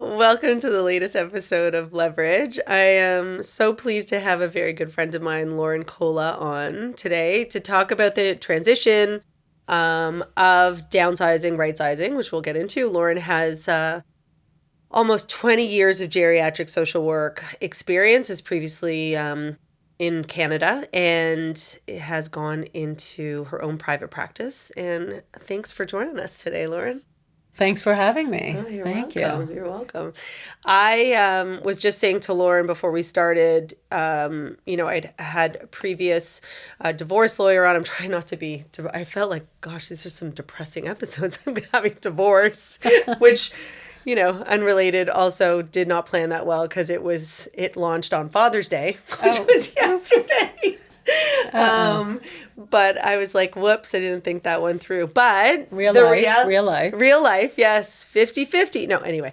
Welcome to the latest episode of Leverage. I am so pleased to have a very good friend of mine, Lauren Colla, on today to talk about the transition of downsizing, rightsizing, which we'll get into. Lauren has almost 20 years of geriatric social work experience, is previously in Canada, and has gone into her own private practice. And thanks for joining us today, Lauren. Thanks for having me. Oh, you're Thank welcome. you. You're welcome. I was just saying to Lauren before we started, I'd had a previous divorce lawyer on. I'm trying not to be, I felt like, gosh, these are some depressing episodes. I'm having divorce, which, unrelated, also did not plan that well because it launched on Father's Day, which was yesterday. But I was like, whoops, I didn't think that one through. But Real life. Yes, 50-50. No, anyway,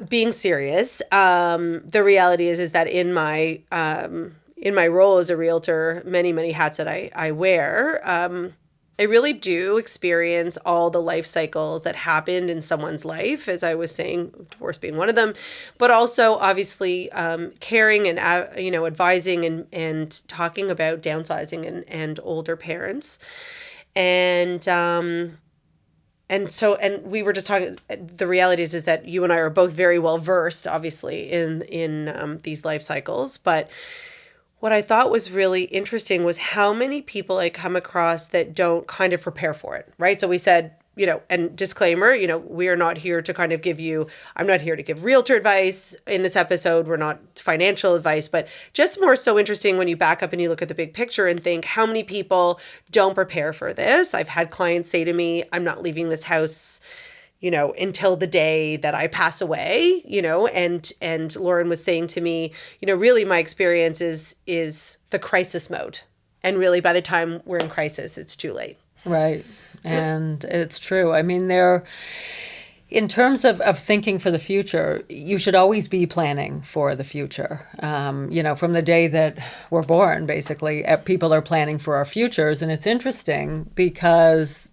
being serious, the reality is that in my role as a realtor, many hats that I wear, I really do experience all the life cycles that happened in someone's life, as I was saying, divorce being one of them, but also obviously caring and advising and talking about downsizing and older parents, and we were just talking. The reality is that you and I are both very well versed, obviously, in these life cycles, but what I thought was really interesting was how many people I come across that don't kind of prepare for it, right? So we said, and disclaimer, we are not here to kind of I'm not here to give realtor advice in this episode. We're not financial advice, but just more so interesting when you back up and you look at the big picture and think how many people don't prepare for this. I've had clients say to me, I'm not leaving this house until the day that I pass away, and Lauren was saying to me, really my experience is the crisis mode. And really by the time we're in crisis, it's too late. Right. And it's true. I mean, in terms of thinking for the future, you should always be planning for the future. From the day that we're born, basically, people are planning for our futures. And it's interesting because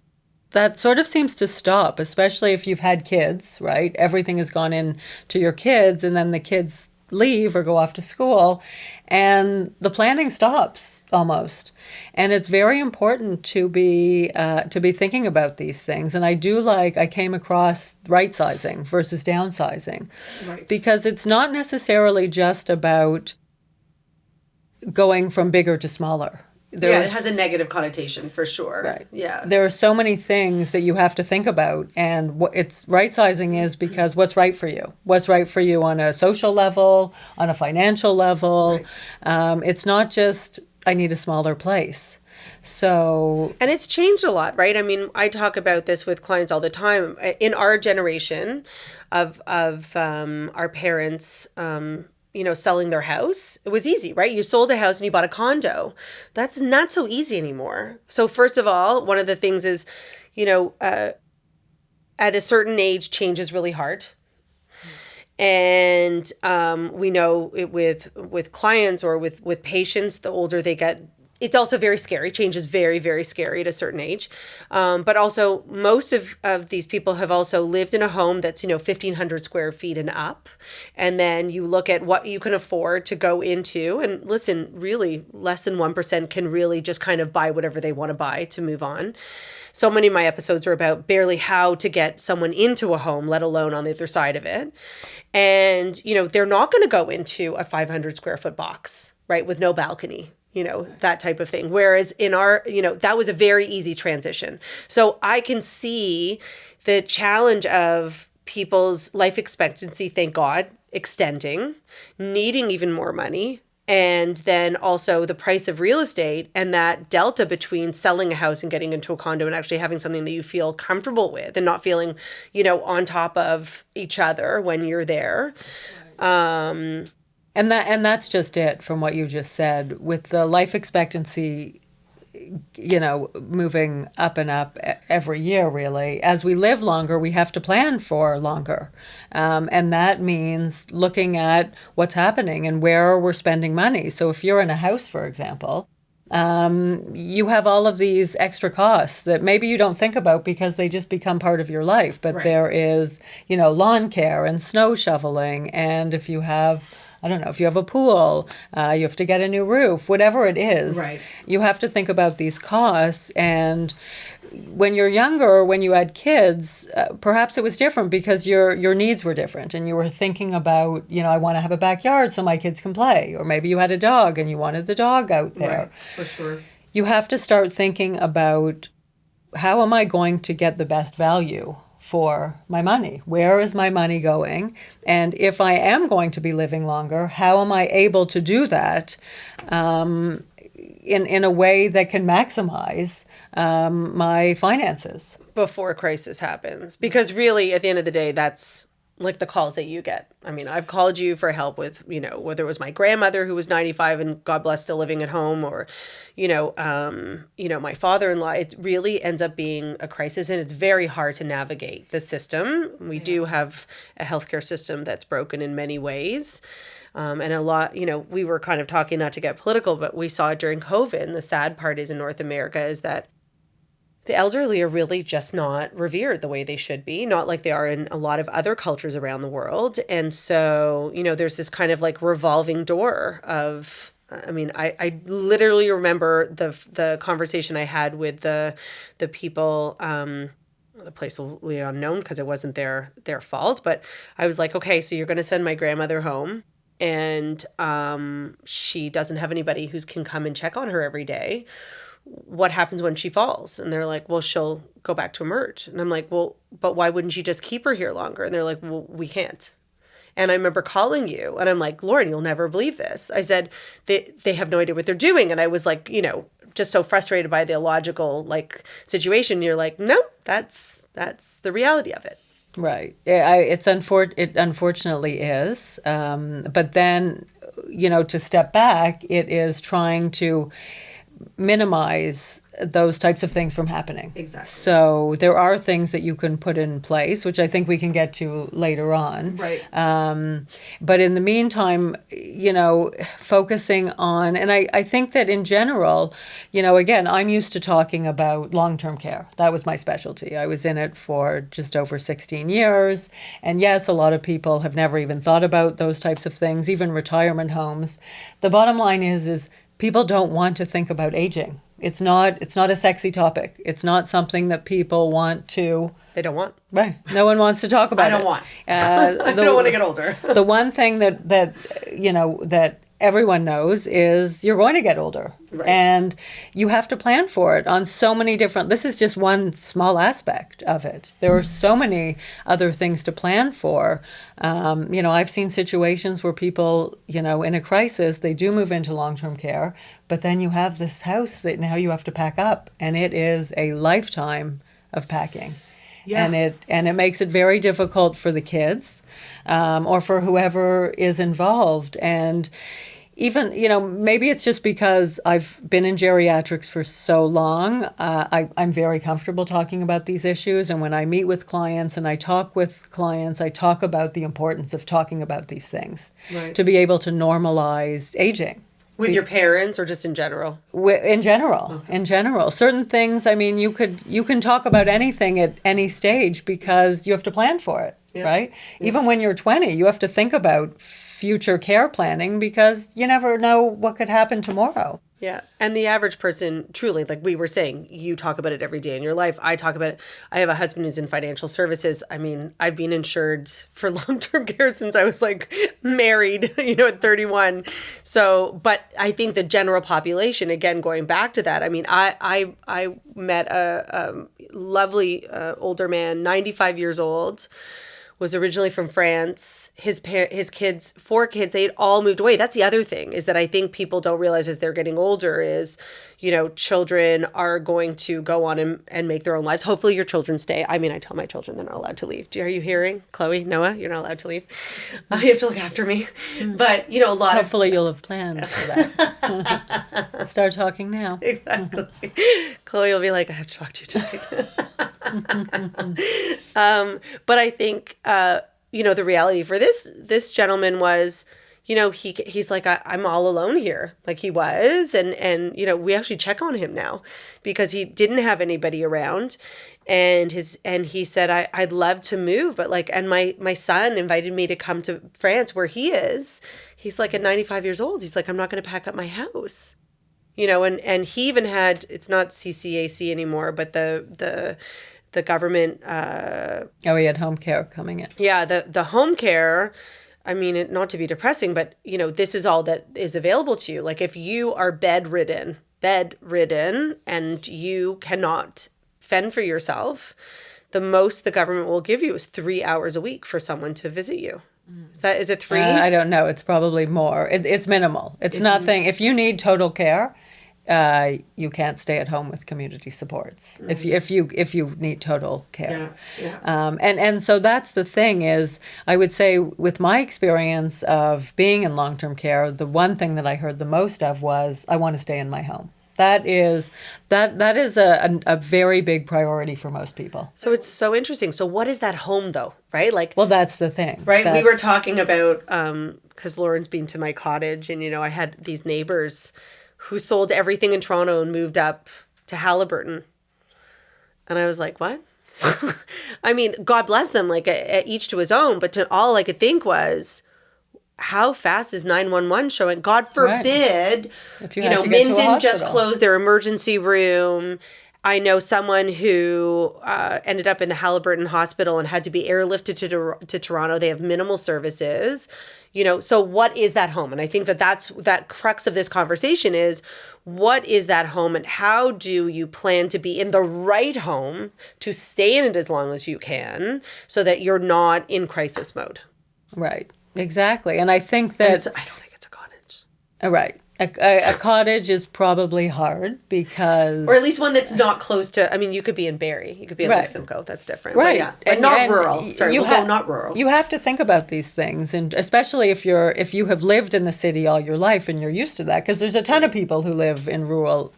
that sort of seems to stop, especially if you've had kids, right? Everything has gone in to your kids, and then the kids leave or go off to school, and the planning stops almost. And it's very important to be thinking about these things. And I came across rightsizing versus downsizing, right? Because it's not necessarily just about going from bigger to smaller. It has a negative connotation for sure. Right. Yeah. There are so many things that you have to think about, and what it's rightsizing is because what's right for you. What's right for you on a social level, on a financial level. Right. It's not just I need a smaller place. So, and it's changed a lot, right? I mean, I talk about this with clients all the time. In our generation of our parents, selling their house, it was easy, right? You sold a house and you bought a condo. That's not so easy anymore. So first of all, one of the things is, at a certain age, change is really hard. And we know it with clients or with patients, the older they get, it's also very scary. Change is very, very scary at a certain age. But also most of these people have also lived in a home that's, 1,500 square feet and up. And then you look at what you can afford to go into. And listen, really less than 1% can really just kind of buy whatever they want to buy to move on. So many of my episodes are about barely how to get someone into a home, let alone on the other side of it. And, they're not going to go into a 500 square foot box, right, with no balcony. That type of thing. Whereas in our, that was a very easy transition. So I can see the challenge of people's life expectancy, thank God, extending, needing even more money, and then also the price of real estate and that delta between selling a house and getting into a condo and actually having something that you feel comfortable with and not feeling, on top of each other when you're there. And that's just it from what you just said. With the life expectancy, moving up and up every year, really. As we live longer, we have to plan for longer. And that means looking at what's happening and where we're spending money. So if you're in a house, for example, you have all of these extra costs that maybe you don't think about because they just become part of your life. But Right. there is, lawn care and snow shoveling. And if you have, I don't know, if you have a pool, you have to get a new roof, whatever it is, Right. you have to think about these costs. And when you're younger, when you had kids, perhaps it was different because your needs were different, and you were thinking about, I want to have a backyard so my kids can play, or maybe you had a dog and you wanted the dog out there. Right. For sure. You have to start thinking about, how am I going to get the best value for my money? Where is my money going? And if I am going to be living longer, how am I able to do that in a way that can maximize my finances? Before a crisis happens. Because really, at the end of the day, that's like the calls that you get. I mean, I've called you for help with, whether it was my grandmother who was 95 and God bless still living at home, or, my father-in-law. It really ends up being a crisis, and it's very hard to navigate the system. We do have a healthcare system that's broken in many ways. And a lot, we were kind of talking, not to get political, but we saw it during COVID. And the sad part is in North America is that the elderly are really just not revered the way they should be, not like they are in a lot of other cultures around the world. And so, there's this kind of like revolving door of, I literally remember the conversation I had with the people, the place will be unknown because it wasn't their fault, but I was like, okay, so you're going to send my grandmother home, and she doesn't have anybody who can come and check on her every day. What happens when she falls? And they're like, well, she'll go back to emerge. And I'm like, well, but why wouldn't you just keep her here longer? And they're like, well, we can't. And I remember calling you, and I'm like, Lauren, you'll never believe this. I said, they have no idea what they're doing. And I was like, just so frustrated by the illogical situation. You're like, no, that's the reality of it. Right. It unfortunately is. But then, to step back, it is trying to minimize those types of things from happening. Exactly. So there are things that you can put in place, which I think we can get to later on. Right. But in the meantime, focusing on, and I think that in general, again, I'm used to talking about long-term care. That was my specialty. I was in it for just over 16 years. And yes, a lot of people have never even thought about those types of things, even retirement homes. The bottom line is people don't want to think about aging. It's not a sexy topic. It's not something that people want to. They don't want. Right. No one wants to talk about it. I don't want. I don't want to get older. The one thing that everyone knows is you're going to get older. Right. And you have to plan for it on so many different, this is just one small aspect of it. There are so many other things to plan for. I've seen situations where people, in a crisis, they do move into long-term care, but then you have this house that now you have to pack up, and it is a lifetime of packing. Yeah. And it makes it very difficult for the kids, or for whoever is involved. And even, maybe it's just because I've been in geriatrics for so long, I'm very comfortable talking about these issues. And when I meet with clients and I talk with clients, I talk about the importance of talking about these things, right, to be able to normalize aging. With your parents, or just in general? In general. Okay. In general. Certain things, you can talk about anything at any stage because you have to plan for it, yeah, right? Yeah. Even when you're 20, you have to think about future care planning because you never know what could happen tomorrow. Yeah. And the average person, truly, like we were saying, you talk about it every day in your life. I talk about it. I have a husband who's in financial services. I've been insured for long-term care since I was married, at 31. So, but I think the general population, again, going back to that, I met a lovely older man, 95 years old, was originally from France. His kids, 4 kids, they had all moved away. That's the other thing, is that I think people don't realize as they're getting older is, children are going to go on and make their own lives. Hopefully your children stay. I tell my children they're not allowed to leave. Are you hearing? Chloe, Noah, you're not allowed to leave. You have to look after me. But, a lot Hopefully you'll have planned for that. Start talking now. Exactly. Chloe will be like, I have to talk to you tonight. But I think, the reality for this gentleman was, he's like, I'm all alone here. Like he was. And, we actually check on him now because he didn't have anybody around. And he said, I'd love to move, but like, and my son invited me to come to France where he is. He's like at 95 years old. He's like, I'm not going to pack up my house. And he even had, it's not CCAC anymore, but the government. He had home care coming in. Yeah, the home care. I mean, not to be depressing, but this is all that is available to you. Like if you are bedridden, and you cannot fend for yourself, the most the government will give you is 3 hours a week for someone to visit you. Is it 3? I don't know. It's probably more. It's minimal. It's nothing. If you need total care, you can't stay at home with community supports. If you need total care. And so that's the thing is, I would say with my experience of being in long-term care, the one thing that I heard the most of was, I want to stay in my home. That is a very big priority for most people. So it's so interesting. So what is that home though, right? Like, well, that's the thing, right? We were talking about because Lauren's been to my cottage, and I had these neighbors who sold everything in Toronto and moved up to Halliburton, and I was like, what? I mean, God bless them, like each to his own. But all I could think was, how fast is 911 showing? God forbid, Minden just closed their emergency room. I know someone who ended up in the Halliburton Hospital and had to be airlifted to Toronto. They have minimal services. So what is that home? And I think that crux of this conversation is, what is that home, and how do you plan to be in the right home to stay in it as long as you can so that you're not in crisis mode? Right. Exactly. And I think that... I don't think it's a cottage. Right. A cottage is probably hard because... Or at least one that's not close to... I mean, you could be in Barrie. You could be in Simcoe. That's different. Right. But yeah. But not rural. Sorry, not rural. You have to think about these things. And especially if you have lived in the city all your life and you're used to that. Because there's a ton of people who live in rural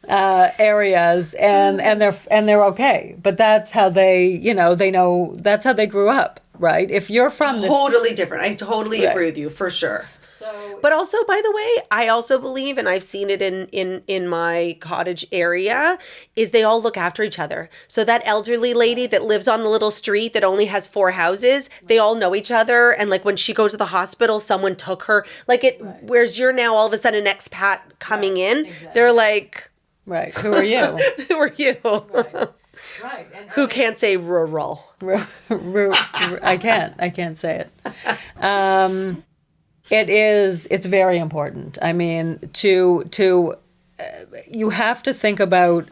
areas and they're okay, but that's how they that's how they grew up, right? If you're from totally different, I totally agree with you for sure. But also, by the way, I also believe, and I've seen it in my cottage area, is they all look after each other. So that elderly lady that lives on the little street that only has 4 houses, they all know each other. And like when she goes to the hospital, someone took her. Like whereas you're now all of a sudden an expat coming in, they're like, right, who are you? Who are you? Right. And who can't say rural? I can't say it. It's very important. I mean, you have to think about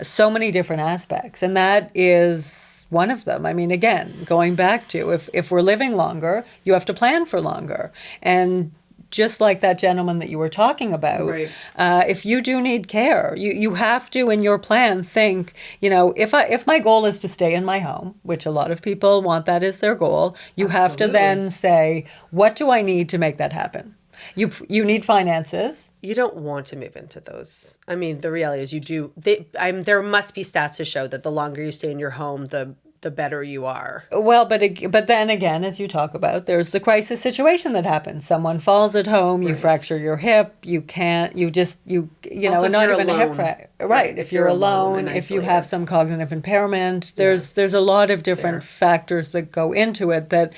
so many different aspects, and that is one of them. I mean, again, going back to if we're living longer, you have to plan for longer. And just like that gentleman that you were talking about, if you do need care, you have to, in your plan, think, if my goal is to stay in my home, which a lot of people want that as their goal, you have to then say, what do I need to make that happen? You need finances. You don't want to move into those. I mean, the reality is you do. There must be stats to show that the longer you stay in your home, the better you are. Well, but then again, as you talk about, there's the crisis situation that happens. Someone falls at home, you fracture your hip, you can't, not even a hip fracture. Right. If you're alone, if you have some cognitive impairment, there's a lot of different factors that go into it that,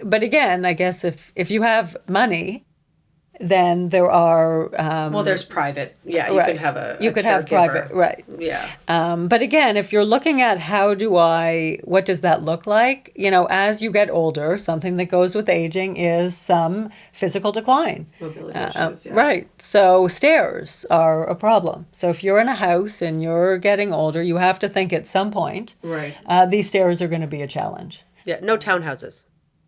but again, I guess if you have money, then there are... there's private. Yeah, you could have private, right. Yeah. But again, if you're looking at what does that look like? As you get older, something that goes with aging is some physical decline. Mobility issues, yeah. Right. So stairs are a problem. So if you're in a house and you're getting older, you have to think at some point, these stairs are going to be a challenge. Yeah, no townhouses.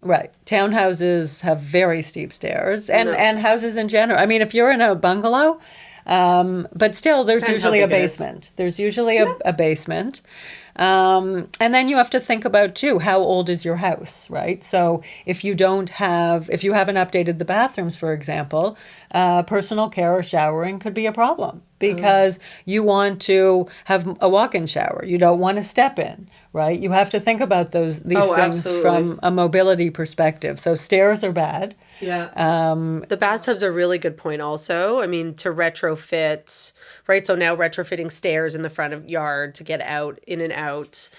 Right. Townhouses have very steep stairs and houses in general. I mean, if you're in a bungalow, But still, there's Depends how usually a big it is. basement. There's usually a basement. And then you have to think about too, how old is your house, right? So if you haven't updated the bathrooms, for example, personal care or showering could be a problem because you want to have a walk-in shower. You don't want to step in, right? You have to think about these things absolutely. from a mobility perspective. So stairs are bad. Yeah. The bathtub's a really good point also. I mean, to retrofit, right? So now retrofitting stairs in the front of yard to get out, in and out,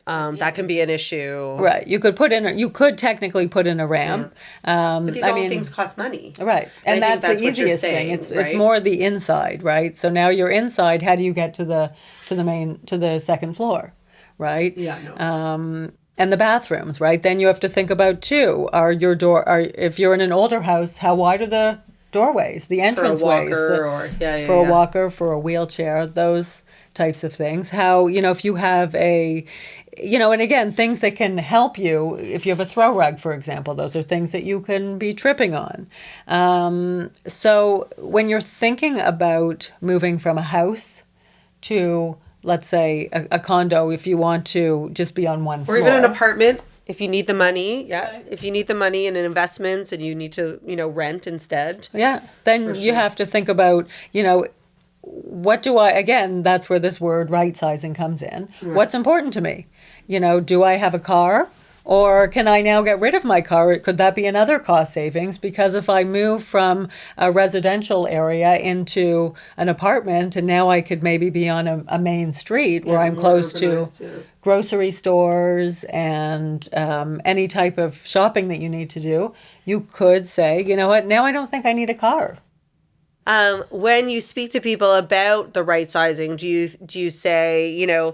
that can be an issue. Right. You could technically put in a ramp. But these things cost money. Right. And I think that's the what you're easiest saying, thing. right? It's more the inside, right? So now you're inside, how do you get to the second floor, right? Yeah, no. And the bathrooms, right? Then you have to think about too, if you're in an older house, how wide are the doorways, the entrance ways? For a walker, for a wheelchair, those types of things. How, if you have and again, things that can help you, if you have a throw rug, for example, those are things that you can be tripping on. So when you're thinking about moving from a house to, let's say, a condo, if you want to just be on one floor. Or even an apartment, if you need the money. Yeah. Right. If you need the money and investments and you need to, rent instead. Yeah. Then you have to think about, again, that's where this word rightsizing comes in. Right. What's important to me? Do I have a car? Or can I now get rid of my car? Could that be another cost savings? Because if I move from a residential area into an apartment, and now I could maybe be on a main street where I'm close to grocery stores and any type of shopping that you need to do, you could say, you know what, now I don't think I need a car. When you speak to people about the rightsizing, do you say,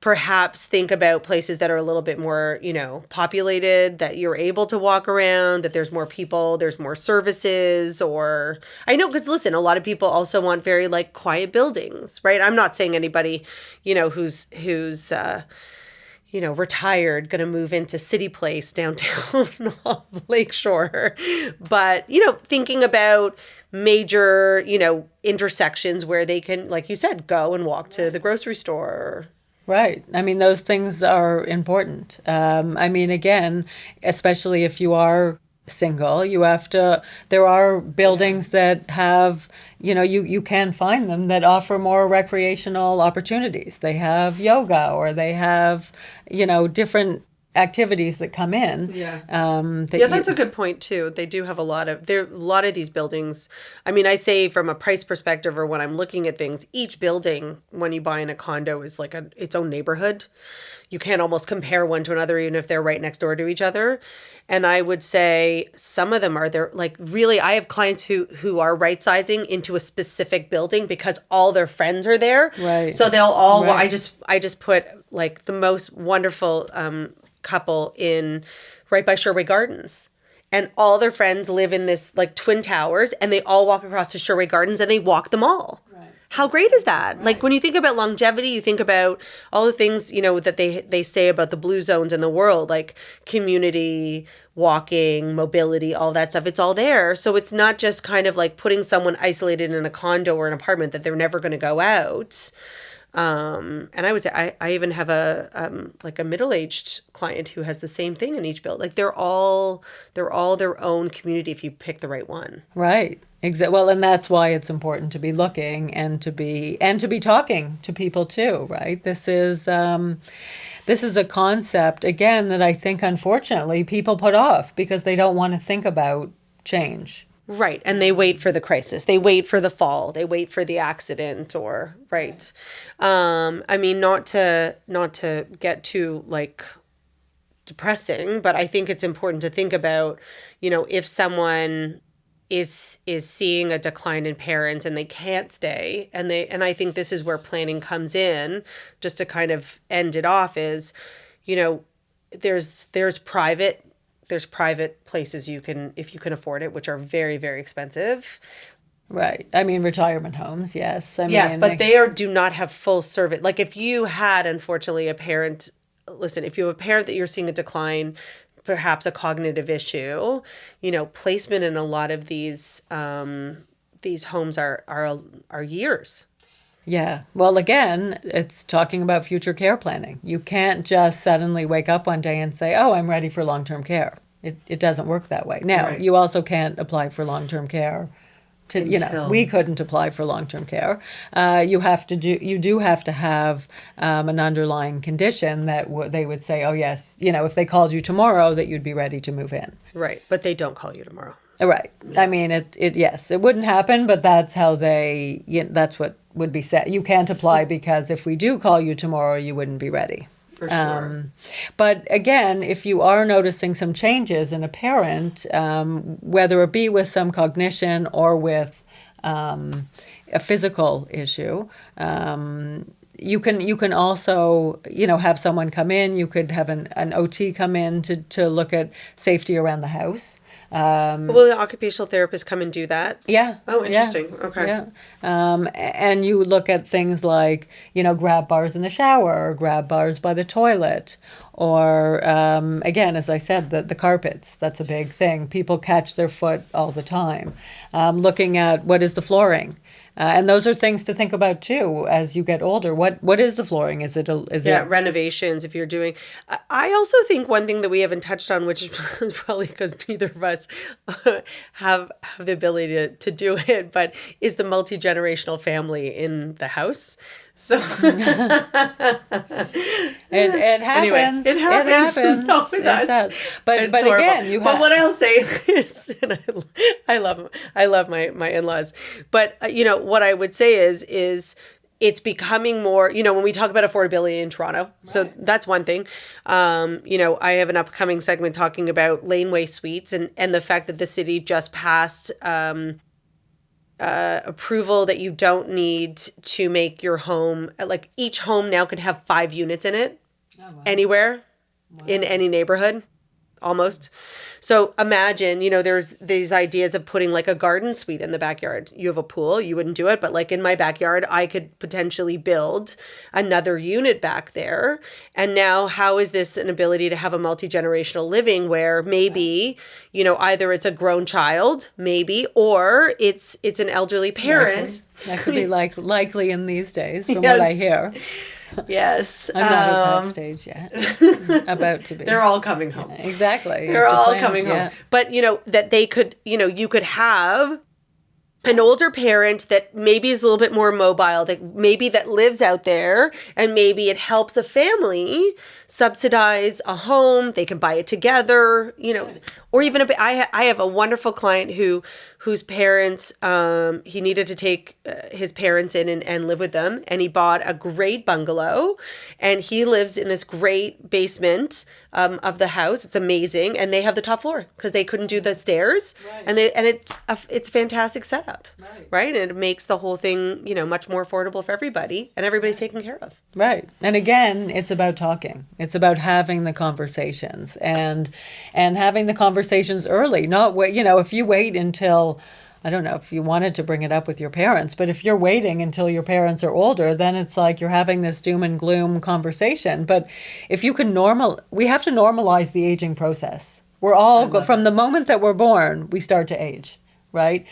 perhaps think about places that are a little bit more, populated, that you're able to walk around, that there's more people, there's more services, or I know, because listen, a lot of people also want very quiet buildings, right? I'm not saying anybody, who's retired, going to move into City Place downtown Lakeshore, but, thinking about major, intersections where they can, like you said, go and walk to the grocery store. Right. I mean, those things are important. Again, especially if you are single, there are buildings that have, you can find them that offer more recreational opportunities. They have yoga or they have, different activities that come in. Yeah. That's a good point too. They do have a lot of these buildings. I mean, I say from a price perspective, or when I'm looking at things, each building when you buy in a condo is like its own neighborhood. You can't almost compare one to another, even if they're right next door to each other. And I would say some of them are there, really, I have clients who are rightsizing into a specific building because all their friends are there. Right. So they'll all, right. I just put the most wonderful, couple in right by Sherway Gardens, and all their friends live in this twin towers, and they all walk across to Sherway Gardens and they walk them all. Right. How great is that? Right. When you think about longevity, you think about all the things, that they say about the blue zones in the world, like community, walking, mobility, all that stuff. It's all there. So it's not just kind of putting someone isolated in a condo or an apartment that they're never going to go out. And I would say I even have a middle-aged client who has the same thing in each build. They're all their own community if you pick the right one. Right. Exactly. Well, and that's why it's important to be looking and to be talking to people too, right? This is a concept again that I think unfortunately people put off because they don't want to think about change. Right. And they wait for the crisis. They wait for the fall. They wait for the accident right. Not to get too depressing, but I think it's important to think about, if someone is seeing a decline in parents and they can't stay, and I think this is where planning comes in, just to kind of end it off, is, there's private places you can, if you can afford it, which are very, very expensive. Right. I mean, retirement homes, yes. Yes, but they do not have full service. If you had, unfortunately, if you have a parent that you're seeing a decline, perhaps a cognitive issue, placement in a lot of these these homes are years. Yeah. Well, again, it's talking about future care planning. You can't just suddenly wake up one day and say, "Oh, I'm ready for long-term care." It doesn't work that way. Now, Right. you also can't apply for long-term care to, we couldn't apply for long-term care. You do have to have an underlying condition that they would say, "Oh, yes," if they called you tomorrow, that you'd be ready to move in. Right. But they don't call you tomorrow. Right. I mean, yes, it wouldn't happen, but that's how that's what would be said. You can't apply because if we do call you tomorrow, you wouldn't be ready. For sure. But again, if you are noticing some changes in a parent, whether it be with some cognition or with a physical issue, you can also have someone come in. You could have an OT come in to look at safety around the house. Will the occupational therapist come and do that? Yeah. Oh, interesting. Yeah. Okay. Yeah. And you look at things like, grab bars in the shower, or grab bars by the toilet, or, again, as I said, the carpets. That's a big thing. People catch their foot all the time. Looking at what is the flooring. And those are things to think about too as you get older. What is the flooring? Is it renovations? If you're doing, I also think one thing that we haven't touched on, which is probably because neither of us have the ability to do it, but is the multi-generational family in the house. So it happens. Anyway, it happens. No, it does. But horrible. Again, But what I'll say is, and I love my in-laws, but what I would say is it's becoming more, when we talk about affordability in Toronto. Right. So that's one thing. I have an upcoming segment talking about laneway suites and the fact that the city just passed approval that you don't need to make your home, like each home now could have 5 units in it. Oh, wow. Anywhere. Wow. In any neighborhood, almost. So imagine, there's these ideas of putting like a garden suite in the backyard. You have a pool, you wouldn't do it, but like in my backyard, I could potentially build another unit back there. And now how is this an ability to have a multi-generational living where maybe, either it's a grown child, maybe, or it's an elderly parent. That could be likely in these days from what I hear. Yes. I'm not at that stage yet. About to be. They're all coming home. Yeah, exactly. They're all coming home. Yeah. But, that they could, you could have an older parent that maybe is a little bit more mobile, that lives out there, and maybe it helps a family subsidize a home. They can buy it together, or even I have a wonderful client whose parents, he needed to take his parents in and live with them, and he bought a great bungalow, and he lives in this great basement of the house. It's amazing, and they have the top floor because they couldn't do the stairs, right. and it's a fantastic setup, right? And it makes the whole thing much more affordable for everybody, and everybody's taken care of. Right, and again, it's about talking. It's about having the conversations and having the conversations early. Not wait. If you wait until, I don't know if you wanted to bring it up with your parents, but if you're waiting until your parents are older, then it's like you're having this doom and gloom conversation. But if you can we have to normalize the aging process. We're all, from the moment that we're born, we start to age. Right?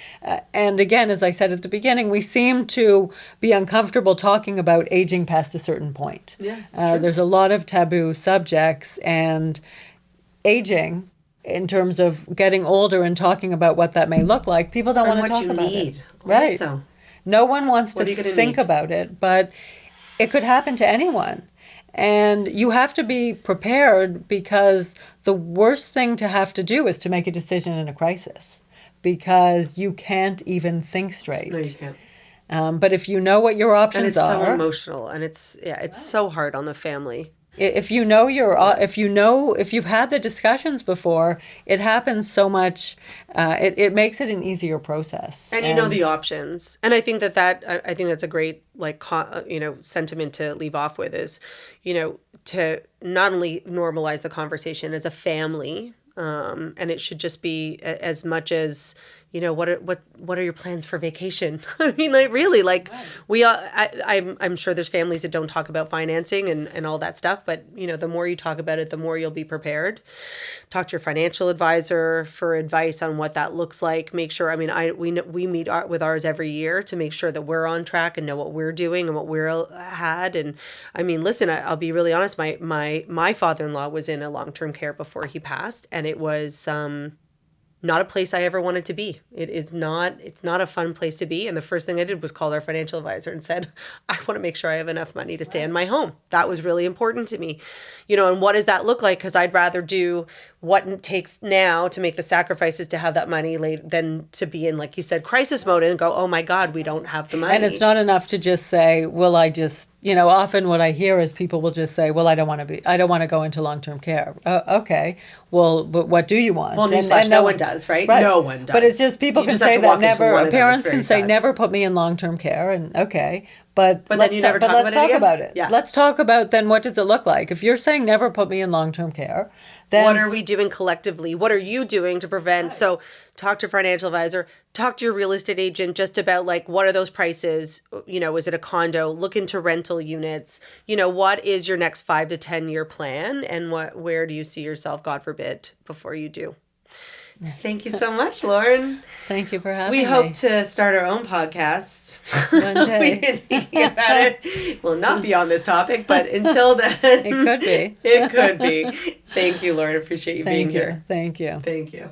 And again, as I said at the beginning, we seem to be uncomfortable talking about aging past a certain point. Yeah, it's true. There's a lot of taboo subjects, and aging, in terms of getting older and talking about what that may look like, people don't want to talk about it. Right. Also. No one wants to think about it, but it could happen to anyone. And you have to be prepared, because the worst thing to have to do is to make a decision in a crisis. Because you can't even think straight. No, you can't. But if you know what your options are, and it's so emotional, and it's so hard on the family. If you've had the discussions before, it happens so much. It makes it an easier process. And you know the options. And I think I think that's a great sentiment to leave off with is, to not only normalize the conversation as a family. And it should just be as much as, what are your plans for vacation? I mean, like really, like I'm sure there's families that don't talk about financing and all that stuff, but the more you talk about it, the more you'll be prepared. Talk to your financial advisor for advice on what that looks like. Make sure, we meet with ours every year to make sure that we're on track and know what we're doing and what we're had. And I mean, listen, I'll be really honest. My father-in-law was in a long-term care before he passed, and it was not a place I ever wanted to be. It's not a fun place to be. And the first thing I did was call our financial advisor and said, I want to make sure I have enough money to stay in my home. That was really important to me. And what does that look like? Because I'd rather do what it takes now to make the sacrifices to have that money late than to be in, like you said, crisis mode and go, oh my God, we don't have the money. And it's not enough to just say, well, I just, often what I hear is people will just say, well, I don't want to go into long-term care. Okay. Well, but what do you want? Well, newsflash, no one does, right? No one does. But it's just people can say that never, parents can say never put me in long-term care, and okay. But then you never talk about it again? Let's talk about it. Yeah. Let's talk about then what does it look like? If you're saying never put me in long-term care, then what are we doing collectively? What are you doing to prevent? So talk to your financial advisor, talk to your real estate agent just about like, what are those prices? Is it a condo? Look into rental units. What is your next 5 to 10 year plan? And where do you see yourself, God forbid, before you do? Thank you so much, Lauren. Thank you for having me. We hope to start our own podcast. One day. We've been thinking about it. We'll not be on this topic, but until then. It could be. It could be. Thank you, Lauren. Appreciate you being here. Thank you. Thank you.